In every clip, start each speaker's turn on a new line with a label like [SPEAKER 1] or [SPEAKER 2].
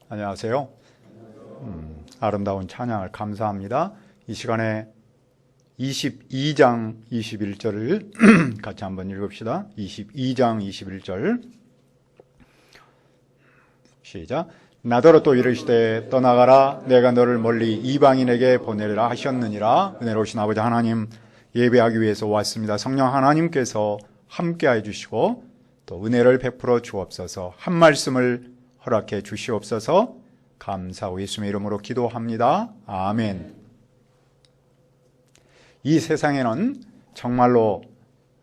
[SPEAKER 1] 안녕하세요. 아름다운 찬양을 감사합니다. 이 시간에 22장 21절을 같이 한번 읽읍시다. 22장 21절 시작. 나더러 또 이르시되 떠나가라 내가 너를 멀리 이방인에게 보내리라 하셨느니라. 은혜로우신 아버지 하나님, 예배하기 위해서 왔습니다. 성령 하나님께서 함께해 주시고 또 은혜를 베풀어 주옵소서. 한 말씀을 허락해 주시옵소서. 감사하고 예수님의 이름으로 기도합니다. 아멘. 이 세상에는 정말로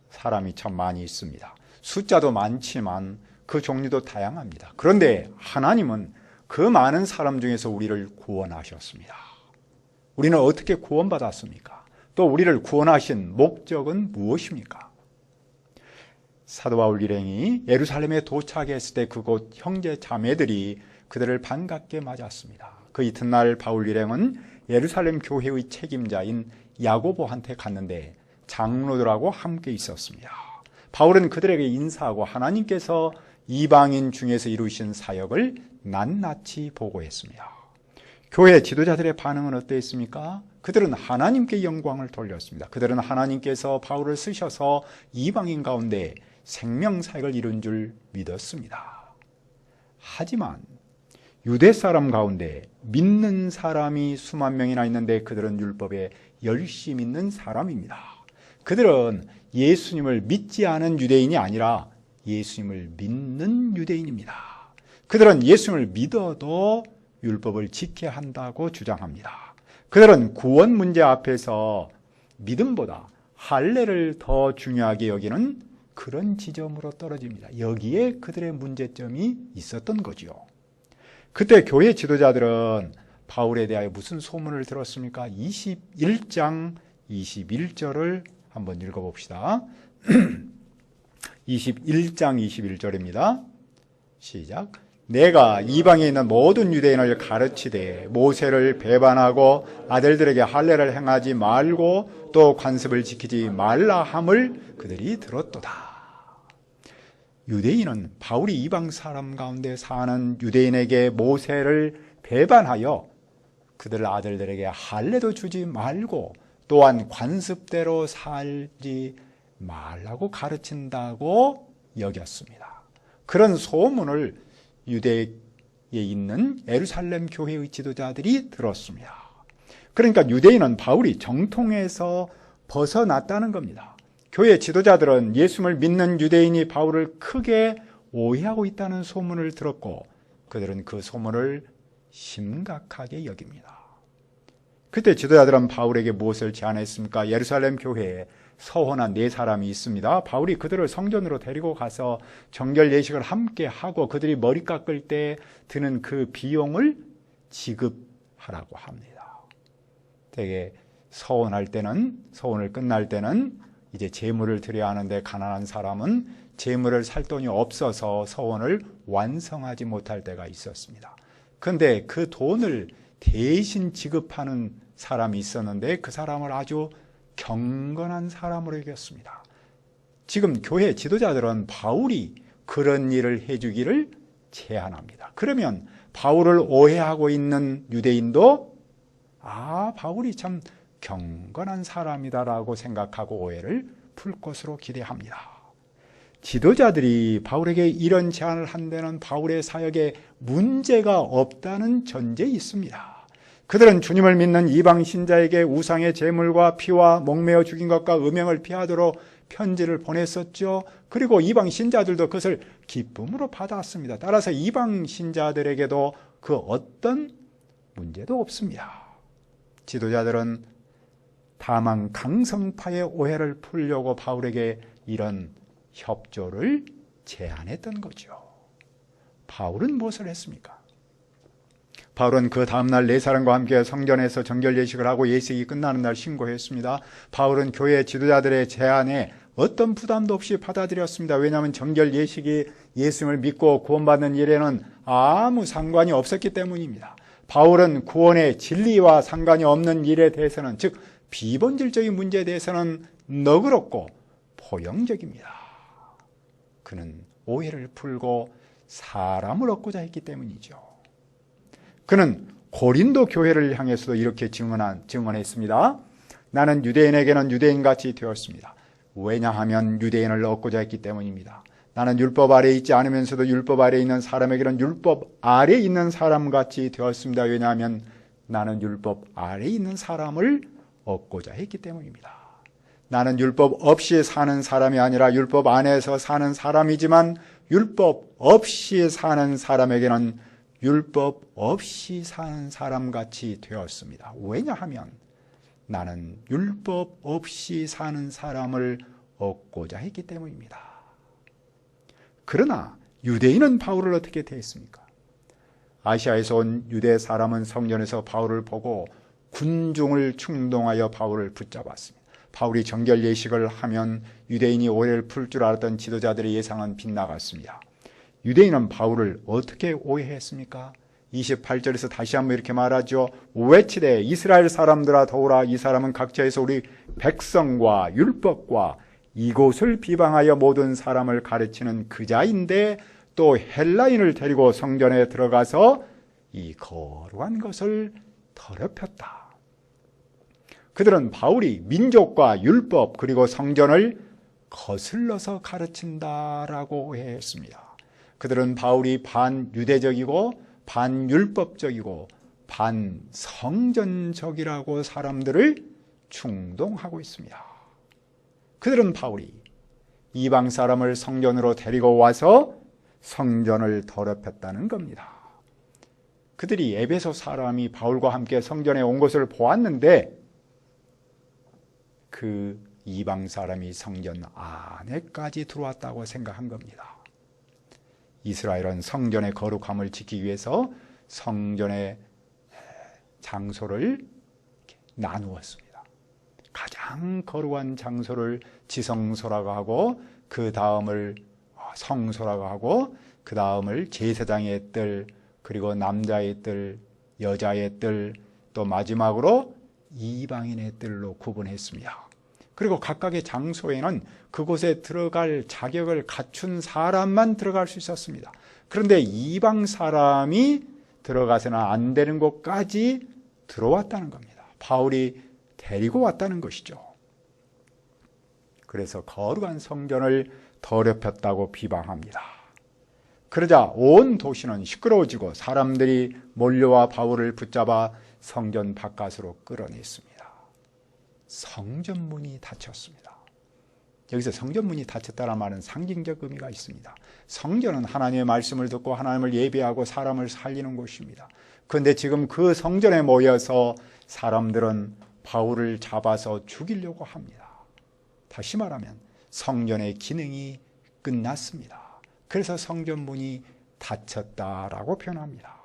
[SPEAKER 1] 사람이 참 많이 있습니다. 숫자도 많지만 그 종류도 다양합니다. 그런데 하나님은 그 많은 사람 중에서 우리를 구원하셨습니다. 우리는 어떻게 구원받았습니까? 또 우리를 구원하신 목적은 무엇입니까? 사도 바울 일행이 예루살렘에 도착했을 때 그곳 형제 자매들이 그들을 반갑게 맞았습니다. 그 이튿날 바울 일행은 예루살렘 교회의 책임자인 야고보한테 갔는데 장로들하고 함께 있었습니다. 바울은 그들에게 인사하고 하나님께서 이방인 중에서 이루신 사역을 낱낱이 보고했습니다. 교회 지도자들의 반응은 어땠습니까? 그들은 하나님께 영광을 돌렸습니다. 그들은 하나님께서 바울을 쓰셔서 이방인 가운데 생명사역을 이룬 줄 믿었습니다. 하지만 유대 사람 가운데 믿는 사람이 수만 명이나 있는데 그들은 율법에 열심히 있는 사람입니다. 그들은 예수님을 믿지 않은 유대인이 아니라 예수님을 믿는 유대인입니다. 그들은 예수님을 믿어도 율법을 지켜야 한다고 주장합니다. 그들은 구원 문제 앞에서 믿음보다 할례를 더 중요하게 여기는 그런 지점으로 떨어집니다. 여기에 그들의 문제점이 있었던 거지요. 그때 교회 지도자들은 바울에 대하여 무슨 소문을 들었습니까? 21장 21절을 한번 읽어봅시다. 21장 21절입니다. 시작. 내가 이방에 있는 모든 유대인을 가르치되 모세를 배반하고 아들들에게 할례를 행하지 말고 또 관습을 지키지 말라 함을 그들이 들었도다. 유대인은 바울이 이방 사람 가운데 사는 유대인에게 모세를 배반하여 그들 아들들에게 할례도 주지 말고 또한 관습대로 살지 말라고 가르친다고 여겼습니다. 그런 소문을 유대에 있는 예루살렘 교회의 지도자들이 들었습니다. 그러니까 유대인은 바울이 정통에서 벗어났다는 겁니다. 교회 지도자들은 예수를 믿는 유대인이 바울을 크게 오해하고 있다는 소문을 들었고 그들은 그 소문을 심각하게 여깁니다. 그때 지도자들은 바울에게 무엇을 제안했습니까? 예루살렘 교회에 서원한 4사람이 있습니다. 바울이 그들을 성전으로 데리고 가서 정결 예식을 함께 하고 그들이 머리 깎을 때 드는 그 비용을 지급하라고 합니다. 되게 서원할 때는, 서원을 끝날 때는 이제 제물을 드려야 하는데 가난한 사람은 제물을 살 돈이 없어서 서원을 완성하지 못할 때가 있었습니다. 그런데 그 돈을 대신 지급하는 사람이 있었는데 그 사람을 아주 경건한 사람으로 여겼습니다. 지금 교회 지도자들은 바울이 그런 일을 해주기를 제안합니다. 그러면 바울을 오해하고 있는 유대인도 바울이 참 경건한 사람이다라고 생각하고 오해를 풀 것으로 기대합니다. 지도자들이 바울에게 이런 제안을 한 데는 바울의 사역에 문제가 없다는 전제에 있습니다. 그들은 주님을 믿는 이방 신자에게 우상의 제물과 피와 목매어 죽인 것과 음행을 피하도록 편지를 보냈었죠. 그리고 이방 신자들도 그것을 기쁨으로 받았습니다. 따라서 이방 신자들에게도 그 어떤 문제도 없습니다. 지도자들은 다만 강성파의 오해를 풀려고 바울에게 이런 협조를 제안했던 거죠. 바울은 무엇을 했습니까? 바울은 그 다음날 4사람과 함께 성전에서 정결 예식을 하고 예식이 끝나는 날 신고했습니다. 바울은 교회 지도자들의 제안에 어떤 부담도 없이 받아들였습니다. 왜냐하면 정결 예식이 예수님을 믿고 구원받는 일에는 아무 상관이 없었기 때문입니다. 바울은 구원의 진리와 상관이 없는 일에 대해서는, 즉 비본질적인 문제에 대해서는 너그럽고 포용적입니다. 그는 오해를 풀고 사람을 얻고자 했기 때문이죠. 그는 고린도 교회를 향해서도 이렇게 증언했습니다. 나는 유대인에게는 유대인같이 되었습니다. 왜냐하면 유대인을 얻고자 했기 때문입니다. 나는 율법 아래에 있지 않으면서도 율법 아래에 있는 사람에게는 율법 아래에 있는 사람같이 되었습니다. 왜냐하면 나는 율법 아래에 있는 사람을 얻고자 했기 때문입니다. 나는 율법 없이 사는 사람이 아니라 율법 안에서 사는 사람이지만 율법 없이 사는 사람에게는 율법 없이 사는 사람같이 되었습니다. 왜냐하면 나는 율법 없이 사는 사람을 얻고자 했기 때문입니다. 그러나 유대인은 바울을 어떻게 대했습니까? 아시아에서 온 유대 사람은 성전에서 바울을 보고 군중을 충동하여 바울을 붙잡았습니다. 바울이 정결 예식을 하면 유대인이 오해를 풀 줄 알았던 지도자들의 예상은 빗나갔습니다. 유대인은 바울을 어떻게 오해했습니까? 28절에서 다시 한번 이렇게 말하죠. 외치되 이스라엘 사람들아 더우라. 이 사람은 각처에서 우리 백성과 율법과 이곳을 비방하여 모든 사람을 가르치는 그자인데 또 헬라인을 데리고 성전에 들어가서 이 거룩한 것을 더럽혔다. 그들은 바울이 민족과 율법 그리고 성전을 거슬러서 가르친다라고 오해했습니다. 그들은 바울이 반유대적이고 반율법적이고 반성전적이라고 사람들을 충동하고 있습니다. 그들은 바울이 이방 사람을 성전으로 데리고 와서 성전을 더럽혔다는 겁니다. 그들이 에베소 사람이 바울과 함께 성전에 온 것을 보았는데 그 이방 사람이 성전 안에까지 들어왔다고 생각한 겁니다. 이스라엘은 성전의 거룩함을 지키기 위해서 성전의 장소를 나누었습니다. 가장 거룩한 장소를 지성소라고 하고 그 다음을 성소라고 하고 그 다음을 제사장의 뜰 그리고 남자의 뜰 여자의 뜰 또 마지막으로 이방인의 뜰로 구분했습니다. 그리고 각각의 장소에는 그곳에 들어갈 자격을 갖춘 사람만 들어갈 수 있었습니다. 그런데 이방 사람이 들어가서는 안 되는 곳까지 들어왔다는 겁니다. 바울이 데리고 왔다는 것이죠. 그래서 거룩한 성전을 더럽혔다고 비방합니다. 그러자 온 도시는 시끄러워지고 사람들이 몰려와 바울을 붙잡아 성전 바깥으로 끌어냈습니다. 성전문이 닫혔습니다. 여기서 성전문이 닫혔다는 말은 상징적 의미가 있습니다. 성전은 하나님의 말씀을 듣고 하나님을 예배하고 사람을 살리는 곳입니다. 그런데 지금 그 성전에 모여서 사람들은 바울을 잡아서 죽이려고 합니다. 다시 말하면 성전의 기능이 끝났습니다. 그래서 성전문이 닫혔다라고 표현합니다.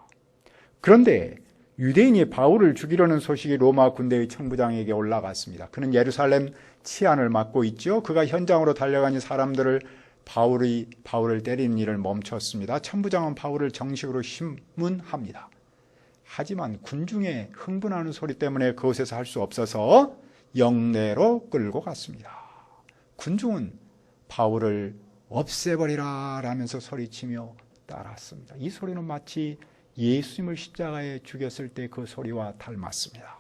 [SPEAKER 1] 그런데 유대인이 바울을 죽이려는 소식이 로마 군대의 천부장에게 올라갔습니다. 그는 예루살렘 치안을 맡고 있죠. 그가 현장으로 달려가니 사람들을 바울을 때리는 일을 멈췄습니다. 천부장은 바울을 정식으로 심문합니다. 하지만 군중의 흥분하는 소리 때문에 그곳에서 할 수 없어서 영내로 끌고 갔습니다. 군중은 바울을 없애버리라 라면서 소리치며 따랐습니다. 이 소리는 마치 예수님을 십자가에 죽였을 때 그 소리와 닮았습니다.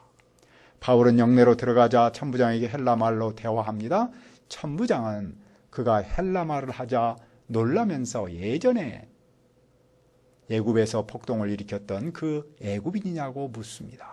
[SPEAKER 1] 바울은 영내로 들어가자 천부장에게 헬라말로 대화합니다. 천부장은 그가 헬라말을 하자 놀라면서 예전에 애굽에서 폭동을 일으켰던 그 애굽인이냐고 묻습니다.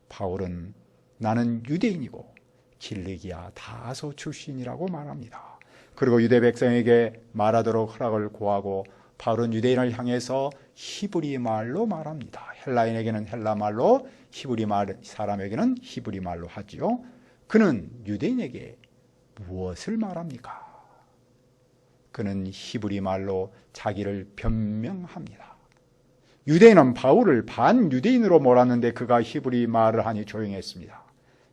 [SPEAKER 1] 바울은 나는 유대인이고 길리기아 다소 출신이라고 말합니다. 그리고 유대 백성에게 말하도록 허락을 구하고 바울은 유대인을 향해서 히브리 말로 말합니다. 헬라인에게는 헬라 말로, 히브리 말 사람에게는 히브리 말로 하지요. 그는 유대인에게 무엇을 말합니까? 그는 히브리 말로 자기를 변명합니다. 유대인은 바울을 반유대인으로 몰았는데 그가 히브리 말을 하니 조용했습니다.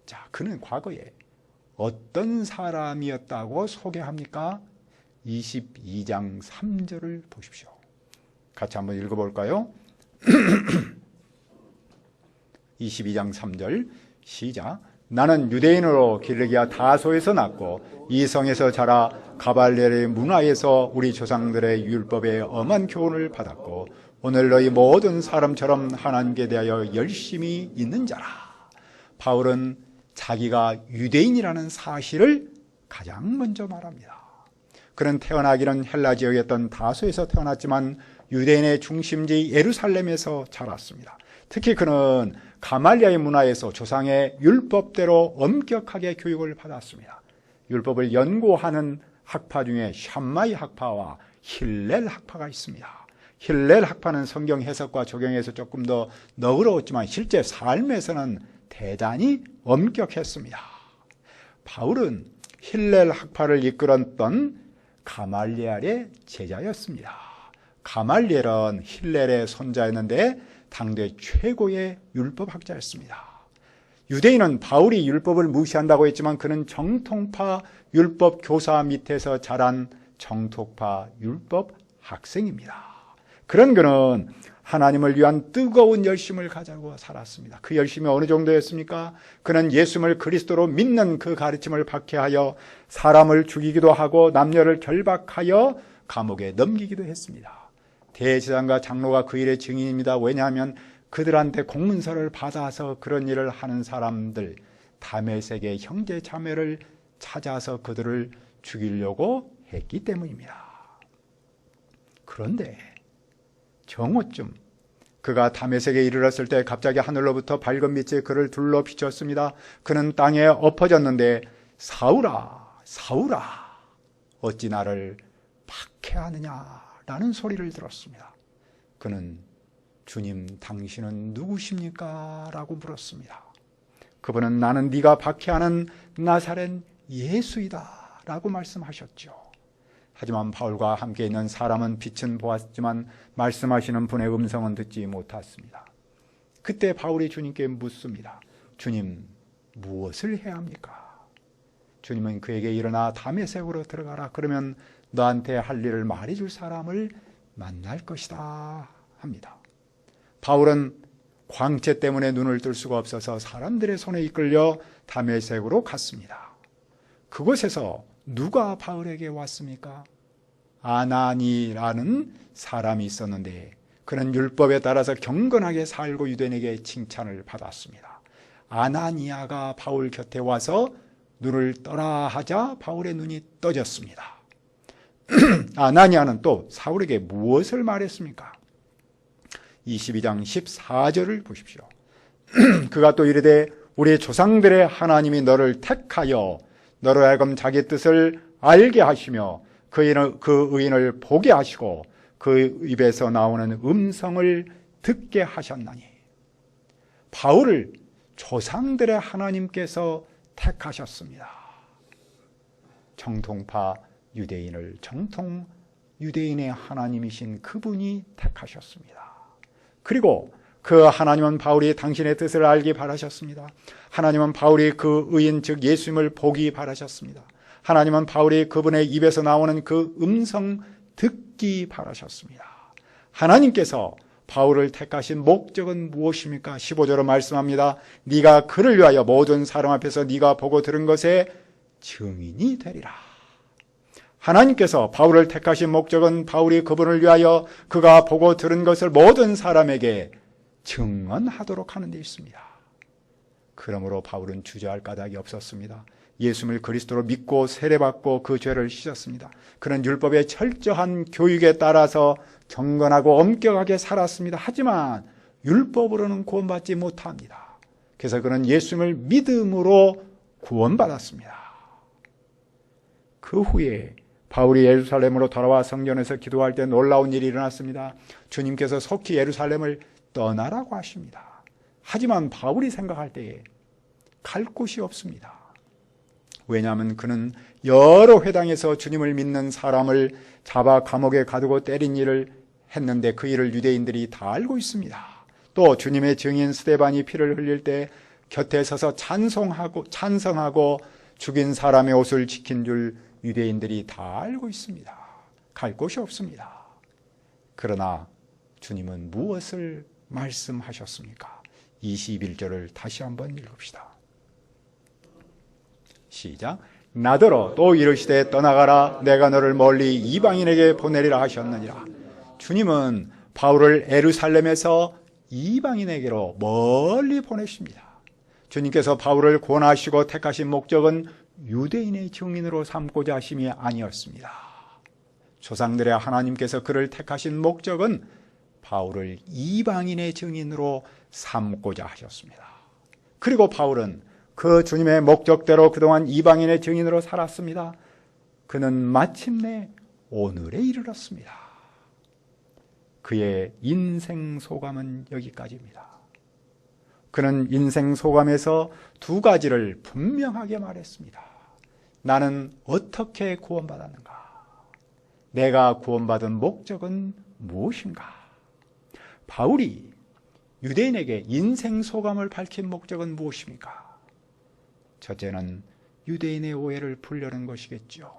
[SPEAKER 1] 자, 그는 과거에 어떤 사람이었다고 소개합니까? 22장 3절을 보십시오. 같이 한번 읽어볼까요? 22장 3절 시작. 나는 유대인으로 길리기아 다소에서 났고 이 성에서 자라 가발레의 문화에서 우리 조상들의 율법에 엄한 교훈을 받았고 오늘 너희 모든 사람처럼 하나님께 대하여 열심히 있는 자라. 바울은 자기가 유대인이라는 사실을 가장 먼저 말합니다. 그는 태어나기는 헬라 지역이었던 다소에서 태어났지만 유대인의 중심지 예루살렘에서 자랐습니다. 특히 그는 가말리아의 문화에서 조상의 율법대로 엄격하게 교육을 받았습니다. 율법을 연구하는 학파 중에 샴마이 학파와 힐렐 학파가 있습니다. 힐렐 학파는 성경 해석과 적용에서 조금 더 너그러웠지만 실제 삶에서는 대단히 엄격했습니다. 바울은 힐렐 학파를 이끌었던 가말리엘의 제자였습니다. 가말리엘은 힐렐의 손자였는데 당대 최고의 율법학자였습니다. 유대인은 바울이 율법을 무시한다고 했지만 그는 정통파 율법 교사 밑에서 자란 정통파 율법 학생입니다. 그런 그는 하나님을 위한 뜨거운 열심을 가지고 살았습니다. 그 열심이 어느 정도였습니까? 그는 예수를 그리스도로 믿는 그 가르침을 박해하여 사람을 죽이기도 하고 남녀를 결박하여 감옥에 넘기기도 했습니다. 대제사장과 장로가 그 일의 증인입니다. 왜냐하면 그들한테 공문서를 받아서 그런 일을 하는 사람들, 다메섹의 형제 자매를 찾아서 그들을 죽이려고 했기 때문입니다. 그런데 정오쯤 그가 다메섹에 이르렀을 때 갑자기 하늘로부터 밝은 빛이 그를 둘러 비쳤습니다. 그는 땅에 엎어졌는데 사울아 사울아 어찌 나를 박해하느냐라는 소리를 들었습니다. 그는 주님 당신은 누구십니까? 라고 물었습니다. 그분은 나는 네가 박해하는 나사렛 예수이다 라고 말씀하셨죠. 하지만 바울과 함께 있는 사람은 빛은 보았지만 말씀하시는 분의 음성은 듣지 못했습니다. 그때 바울이 주님께 묻습니다. 주님, 무엇을 해야 합니까? 주님은 그에게 일어나 다메섹으로 들어가라. 그러면 너한테 할 일을 말해줄 사람을 만날 것이다 합니다. 바울은 광채 때문에 눈을 뜰 수가 없어서 사람들의 손에 이끌려 다메섹으로 갔습니다. 그곳에서 누가 바울에게 왔습니까? 아나니라는 사람이 있었는데 그는 율법에 따라서 경건하게 살고 유대인에게 칭찬을 받았습니다. 아나니아가 바울 곁에 와서 눈을 떠라 하자 바울의 눈이 떠졌습니다. 아나니아는 또 사울에게 무엇을 말했습니까? 22장 14절을 보십시오. 그가 또 이르되 우리 조상들의 하나님이 너를 택하여 너로 하여금 자기 뜻을 알게 하시며 그 의인을 보게 하시고 그 입에서 나오는 음성을 듣게 하셨나니. 바울을 조상들의 하나님께서 택하셨습니다. 정통파 유대인을 정통 유대인의 하나님이신 그분이 택하셨습니다. 그리고 그 하나님은 바울이 당신의 뜻을 알기 바라셨습니다. 하나님은 바울이 그 의인 즉 예수님을 보기 바라셨습니다. 하나님은 바울이 그분의 입에서 나오는 그 음성 듣기 바라셨습니다. 하나님께서 바울을 택하신 목적은 무엇입니까? 15절로 말씀합니다. 네가 그를 위하여 모든 사람 앞에서 네가 보고 들은 것에 증인이 되리라. 하나님께서 바울을 택하신 목적은 바울이 그분을 위하여 그가 보고 들은 것을 모든 사람에게 증언하도록 하는 데 있습니다. 그러므로 바울은 주저할 까닭이 없었습니다. 예수를 그리스도로 믿고 세례받고 그 죄를 씻었습니다. 그는 율법의 철저한 교육에 따라서 경건하고 엄격하게 살았습니다. 하지만 율법으로는 구원받지 못합니다. 그래서 그는 예수를 믿음으로 구원받았습니다. 그 후에 바울이 예루살렘으로 돌아와 성전에서 기도할 때 놀라운 일이 일어났습니다. 주님께서 속히 예루살렘을 떠나라고 하십니다. 하지만 바울이 생각할 때에 갈 곳이 없습니다. 왜냐하면 그는 여러 회당에서 주님을 믿는 사람을 잡아 감옥에 가두고 때린 일을 했는데 그 일을 유대인들이 다 알고 있습니다. 또 주님의 증인 스데반이 피를 흘릴 때 곁에 서서 찬성하고 죽인 사람의 옷을 지킨 줄 유대인들이 다 알고 있습니다. 갈 곳이 없습니다. 그러나 주님은 무엇을 말씀하셨습니까? 21절을 다시 한번 읽읍시다. 시작. 나더러 또 이르시되 떠나가라 내가 너를 멀리 이방인에게 보내리라 하셨느니라. 주님은 바울을 예루살렘에서 이방인에게로 멀리 보내십니다. 주님께서 바울을 권하시고 택하신 목적은 유대인의 증인으로 삼고자 하심이 아니었습니다. 조상들의 하나님께서 그를 택하신 목적은 바울을 이방인의 증인으로 삼고자 하셨습니다. 그리고 바울은 그 주님의 목적대로 그동안 이방인의 증인으로 살았습니다. 그는 마침내 오늘에 이르렀습니다. 그의 인생 소감은 여기까지입니다. 그는 인생 소감에서 두 가지를 분명하게 말했습니다. 나는 어떻게 구원받았는가? 내가 구원받은 목적은 무엇인가? 바울이 유대인에게 인생 소감을 밝힌 목적은 무엇입니까? 첫째는 유대인의 오해를 풀려는 것이겠죠.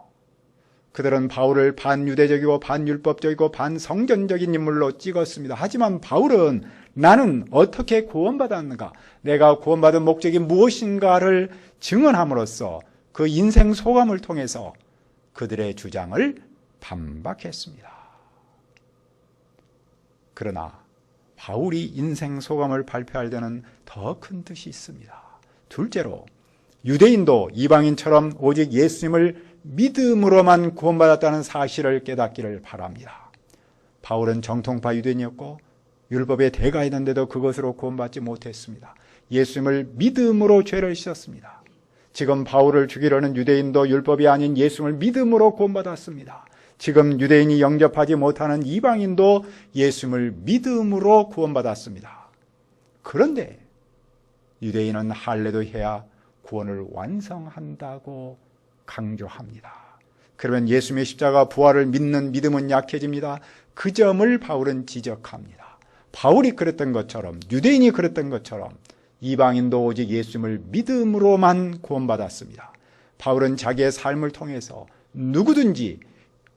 [SPEAKER 1] 그들은 바울을 반유대적이고 반율법적이고 반성전적인 인물로 찍었습니다. 하지만 바울은 나는 어떻게 구원받았는가, 내가 구원받은 목적이 무엇인가를 증언함으로써 그 인생 소감을 통해서 그들의 주장을 반박했습니다. 그러나 바울이 인생 소감을 발표할 때는 더 큰 뜻이 있습니다. 둘째로 유대인도 이방인처럼 오직 예수님을 믿음으로만 구원받았다는 사실을 깨닫기를 바랍니다. 바울은 정통파 유대인이었고 율법의 대가였는데도 그것으로 구원받지 못했습니다. 예수님을 믿음으로 죄를 씻었습니다. 지금 바울을 죽이려는 유대인도 율법이 아닌 예수님을 믿음으로 구원받았습니다. 지금 유대인이 영접하지 못하는 이방인도 예수님을 믿음으로 구원받았습니다. 그런데 유대인은 할례도 해야 구원을 완성한다고 강조합니다. 그러면 예수님의 십자가 부활을 믿는 믿음은 약해집니다. 그 점을 바울은 지적합니다. 바울이 그랬던 것처럼, 유대인이 그랬던 것처럼 이방인도 오직 예수님을 믿음으로만 구원받았습니다. 바울은 자기의 삶을 통해서 누구든지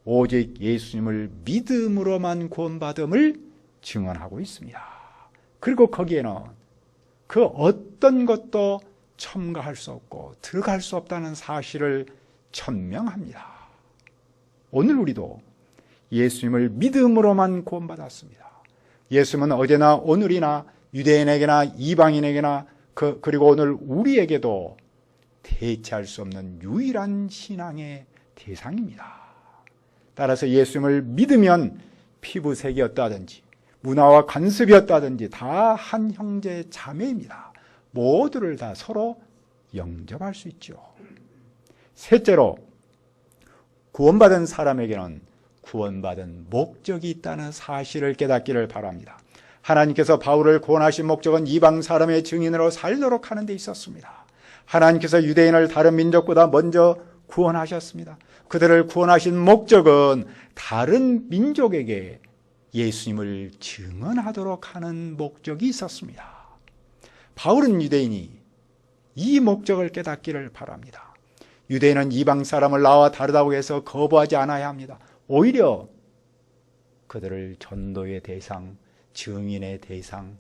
[SPEAKER 1] 오직 예수님을 믿음으로만 구원받음을 증언하고 있습니다. 그리고 거기에는 그 어떤 것도 첨가할 수 없고 들어갈 수 없다는 사실을 천명합니다. 오늘 우리도 예수님을 믿음으로만 구원받았습니다. 예수님은 어제나 오늘이나 유대인에게나 이방인에게나 그리고 오늘 우리에게도 대체할 수 없는 유일한 신앙의 대상입니다. 따라서 예수님을 믿으면 피부색이 어떠하든지 문화와 간섭이 어떠하든지 다 한 형제 자매입니다. 모두를 다 서로 영접할 수 있죠. 셋째로 구원받은 사람에게는 구원받은 목적이 있다는 사실을 깨닫기를 바랍니다. 하나님께서 바울을 구원하신 목적은 이방 사람의 증인으로 살도록 하는 데 있었습니다. 하나님께서 유대인을 다른 민족보다 먼저 구원하셨습니다. 그들을 구원하신 목적은 다른 민족에게 예수님을 증언하도록 하는 목적이 있었습니다. 바울은 유대인이 이 목적을 깨닫기를 바랍니다. 유대인은 이방 사람을 나와 다르다고 해서 거부하지 않아야 합니다. 오히려 그들을 전도의 대상, 증인의 대상,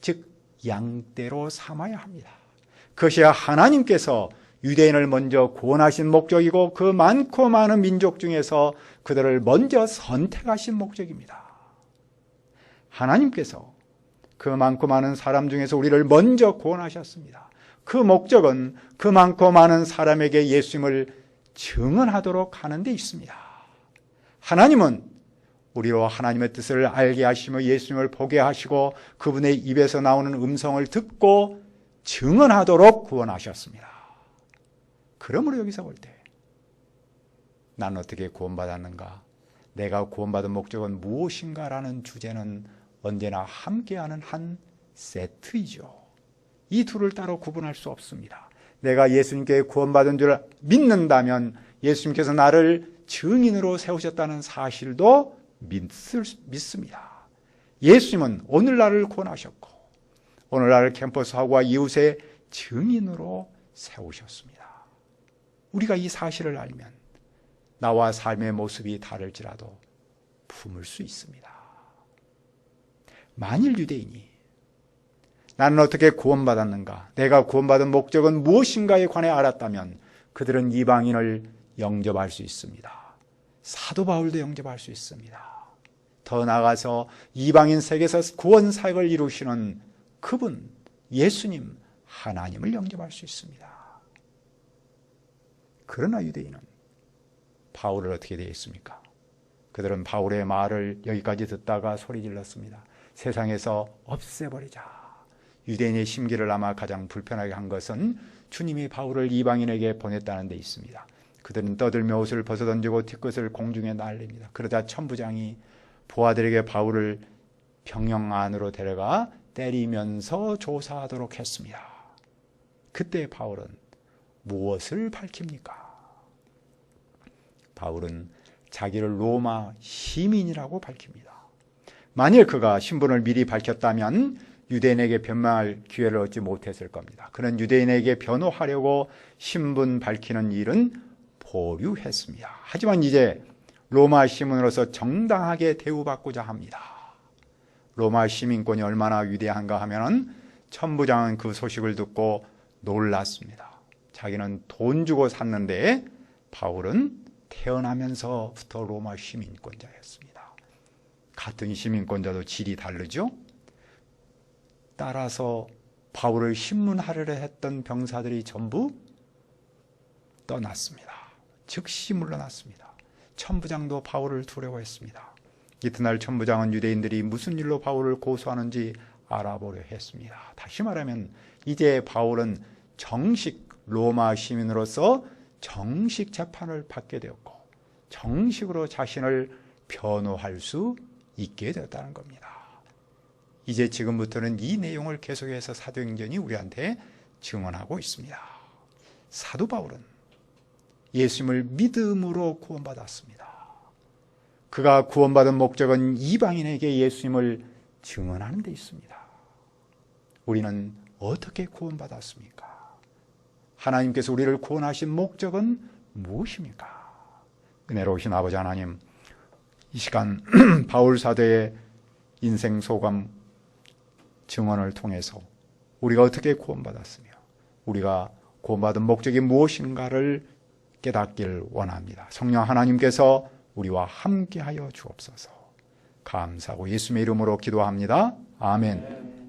[SPEAKER 1] 즉 양떼로 삼아야 합니다. 그것이 하나님께서 유대인을 먼저 구원하신 목적이고 그 많고 많은 민족 중에서 그들을 먼저 선택하신 목적입니다. 하나님께서 그 많고 많은 사람 중에서 우리를 먼저 구원하셨습니다. 그 목적은 그 많고 많은 사람에게 예수님을 증언하도록 하는 데 있습니다. 하나님은 우리로 하나님의 뜻을 알게 하시며 예수님을 보게 하시고 그분의 입에서 나오는 음성을 듣고 증언하도록 구원하셨습니다. 그러므로 여기서 볼 때 난 어떻게 구원받았는가? 내가 구원받은 목적은 무엇인가? 라는 주제는 언제나 함께하는 한 세트이죠. 이 둘을 따로 구분할 수 없습니다. 내가 예수님께 구원받은 줄 믿는다면 예수님께서 나를 증인으로 세우셨다는 사실도 믿습니다. 예수님은 오늘날을 구원하셨고 오늘날 캠퍼스하고와 이웃의 증인으로 세우셨습니다. 우리가 이 사실을 알면 나와 삶의 모습이 다를지라도 품을 수 있습니다. 만일 유대인이 나는 어떻게 구원받았는가, 내가 구원받은 목적은 무엇인가에 관해 알았다면 그들은 이방인을 영접할 수 있습니다. 사도 바울도 영접할 수 있습니다. 더 나아가서 이방인 세계에서 구원 사역을 이루시는 그분, 예수님, 하나님을 영접할 수 있습니다. 그러나 유대인은 바울을 어떻게 되어 있습니까? 그들은 바울의 말을 여기까지 듣다가 소리 질렀습니다. 세상에서 없애버리자. 유대인의 심기를 아마 가장 불편하게 한 것은 주님이 바울을 이방인에게 보냈다는 데 있습니다. 그들은 떠들며 옷을 벗어던지고 티끝을 공중에 날립니다. 그러자 천부장이 부하들에게 바울을 병영 안으로 데려가 때리면서 조사하도록 했습니다. 그때 바울은 무엇을 밝힙니까? 바울은 자기를 로마 시민이라고 밝힙니다. 만일 그가 신분을 미리 밝혔다면 유대인에게 변명할 기회를 얻지 못했을 겁니다. 그는 유대인에게 변호하려고 신분 밝히는 일은 보류했습니다. 하지만 이제 로마 시민으로서 정당하게 대우받고자 합니다. 로마 시민권이 얼마나 위대한가 하면 천부장은 그 소식을 듣고 놀랐습니다. 자기는 돈 주고 샀는데 바울은 태어나면서부터 로마 시민권자였습니다. 같은 시민권자도 질이 다르죠? 따라서 바울을 신문하려고 했던 병사들이 전부 떠났습니다. 즉시 물러났습니다. 천부장도 바울을 두려워했습니다. 이튿날 천부장은 유대인들이 무슨 일로 바울을 고소하는지 알아보려 했습니다. 다시 말하면 이제 바울은 정식 로마 시민으로서 정식 재판을 받게 되었고 정식으로 자신을 변호할 수 있게 되었다는 겁니다. 이제 지금부터는 이 내용을 계속해서 사도행전이 우리한테 증언하고 있습니다. 사도 바울은 예수님을 믿음으로 구원받았습니다. 그가 구원받은 목적은 이방인에게 예수님을 증언하는 데 있습니다. 우리는 어떻게 구원받았습니까? 하나님께서 우리를 구원하신 목적은 무엇입니까? 은혜로우신 아버지 하나님, 이 시간 바울 사도의 인생 소감 증언을 통해서 우리가 어떻게 구원받았으며 우리가 구원받은 목적이 무엇인가를 깨닫기를 원합니다. 성령 하나님께서 우리와 함께하여 주옵소서. 감사하고 예수님의 이름으로 기도합니다. 아멘.